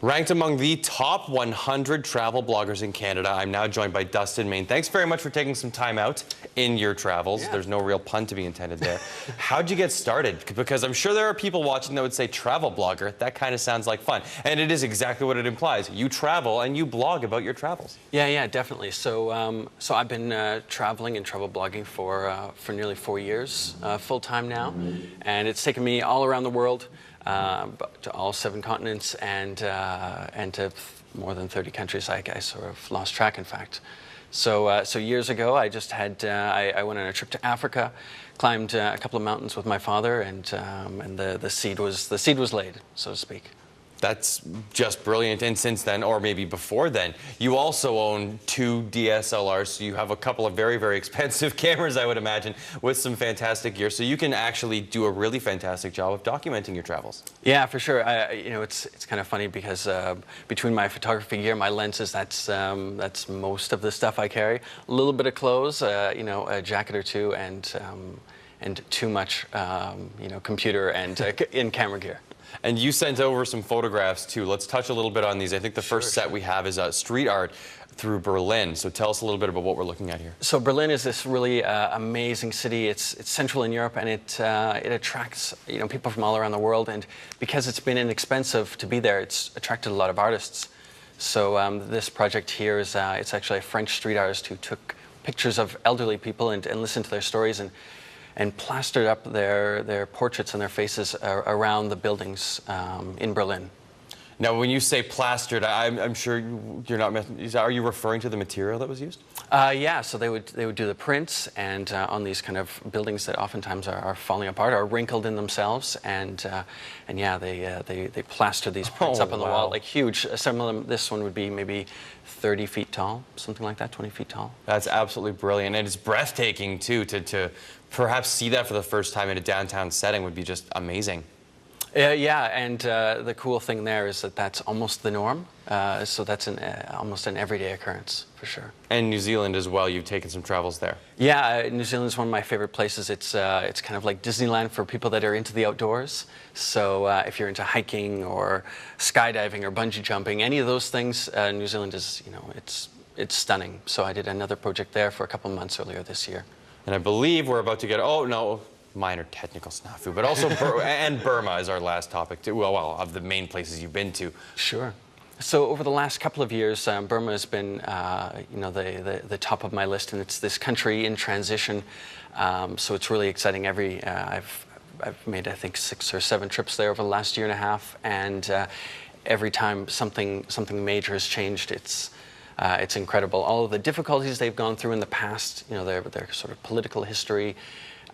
Ranked among the top 100 travel bloggers in Canada, I'm now joined by Dustin Main. Thanks very much for taking some time out in your travels. Yeah. There's no real pun to be intended there. How'd you get started? Because I'm sure there are people watching that would say travel blogger. That kind of sounds like fun. And it is exactly what it implies. You travel and you blog about your travels. Yeah, definitely. So, I've been traveling and travel blogging for nearly 4 years, full time now, and it's taken me all around the world, to all 7 continents, and to more than 30 countries. I sort of lost track, in fact. So years ago, I just had I went on a trip to Africa, climbed a couple of mountains with my father, and the seed was laid, so to speak. That's just brilliant. And since then, or maybe before then, you also own 2 DSLRs. So you have a couple of very, very expensive cameras, I would imagine, with some fantastic gear. So you can actually do a really fantastic job of documenting your travels. Yeah, for sure. It's kind of funny because between my photography gear, my lenses, that's most of the stuff I carry. A little bit of clothes, a jacket or two, and too much, computer and in-camera gear. And you sent over some photographs too. Let's touch a little bit on these. I think the first set we have is street art through Berlin. So tell us a little bit about what we're looking at here. So Berlin is this really amazing city. It's central in Europe, and it attracts people from all around the world. And because it's been inexpensive to be there, it's attracted a lot of artists. So this project here is it's actually a French street artist who took pictures of elderly people and listened to their stories and plastered up their portraits and their faces around the buildings in Berlin. Now, when you say plastered, I'm sure you're not. Are you referring to the material that was used? Yeah. So they would do the prints and on these kind of buildings that oftentimes are falling apart, are wrinkled in themselves, and yeah, they plastered these prints up on the wall, like huge. Some of them. This one would be maybe 30 feet tall, something like that, 20 feet tall. That's absolutely brilliant, and it's breathtaking too. To perhaps see that for the first time in a downtown setting would be just amazing. Yeah, and the cool thing there is that that's almost the norm. So that's almost an everyday occurrence, for sure. And New Zealand as well. You've taken some travels there. Yeah, New Zealand is one of my favorite places. It's kind of like Disneyland for people that are into the outdoors. So if you're into hiking or skydiving or bungee jumping, any of those things, New Zealand is, it's stunning. So I did another project there for a couple of months earlier this year. And I believe we're about to get, minor technical snafu, but also and Burma is our last topic too. Well, of the main places you've been to. Sure. So over the last couple of years, Burma has been, the top of my list, and it's this country in transition. So it's really exciting. I've made, I think, 6 or 7 trips there over the last year and a half, and every time something major has changed, it's incredible. All of the difficulties they've gone through in the past, their sort of political history,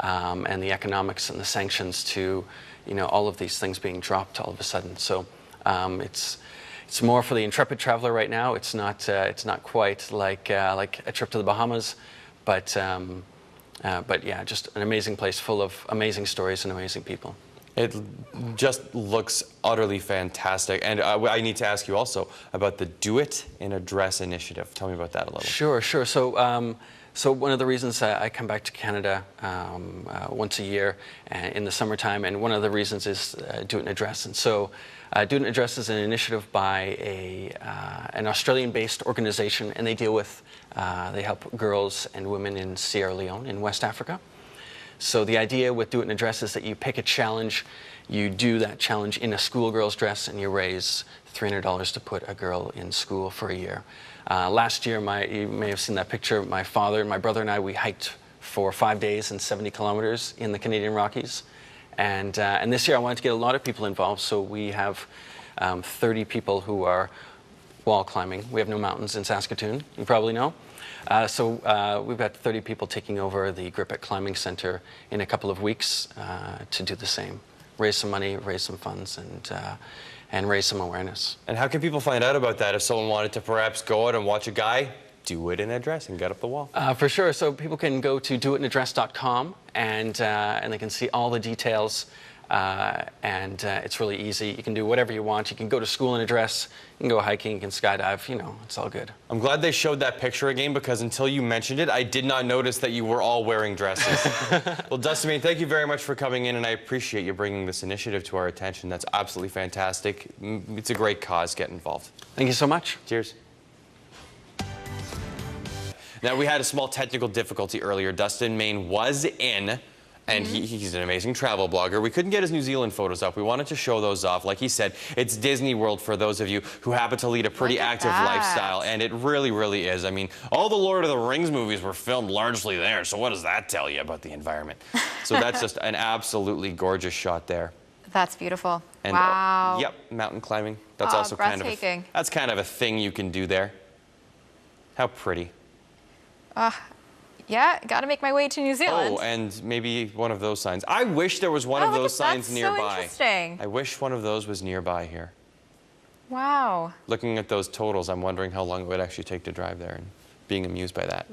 and the economics and the sanctions to, all of these things being dropped all of a sudden. So it's more for the intrepid traveler right now. It's not quite like a trip to the Bahamas, but yeah, just an amazing place full of amazing stories and amazing people. It just looks utterly fantastic. And I need to ask you also about the Do It in a Dress initiative. Tell me about that a little. Sure. So one of the reasons I come back to Canada once a year in the summertime, and one of the reasons is Do It in a Dress. And so Do It in a Dress is an initiative by an Australian-based organization, and they help girls and women in Sierra Leone in West Africa. So the idea with Do It in a Dress is that you pick a challenge, you do that challenge in a schoolgirl's dress, and you raise $300 to put a girl in school for a year. Last year, you may have seen that picture, my father, my brother and I, we hiked for 5 days and 70 kilometers in the Canadian Rockies. And this year I wanted to get a lot of people involved, so we have 30 people who are wall climbing. We have no mountains in Saskatoon, you probably know. So we've got 30 people taking over the Grippet Climbing Center in a couple of weeks to do the same. Raise some money, raise some funds, and raise some awareness. And how can people find out about that if someone wanted to perhaps go out and watch a guy do it in a dress and get up the wall? For sure. So people can go to doitinadress.com and they can see all the details. and it's really easy. You can do whatever you want. You can go to school in a dress, you can go hiking, you can skydive, you know, it's all good. I'm glad they showed that picture again, because until you mentioned it, I did not notice that you were all wearing dresses. Well, Dustin, thank you very much for coming in, and I appreciate you bringing this initiative to our attention. That's absolutely fantastic. It's a great cause. Get involved. Thank you so much. Cheers. Now, we had a small technical difficulty earlier. Dustin Main was in, and he's an amazing travel blogger. We couldn't get his New Zealand photos up. We wanted to show those off. Like he said, it's Disney World for those of you who happen to lead a pretty active lifestyle, and it really, really is. I mean, all the Lord of the Rings movies were filmed largely there, so what does that tell you about the environment? So that's just an absolutely gorgeous shot there. That's beautiful. And, wow. Yep, mountain climbing. That's also kind of that's kind of a thing you can do there. How pretty. Yeah, got to make my way to New Zealand. Oh, and maybe one of those signs. I wish there was one of those signs nearby. So interesting. I wish one of those was nearby here. Wow. Looking at those totals, I'm wondering how long it would actually take to drive there, and being amused by that.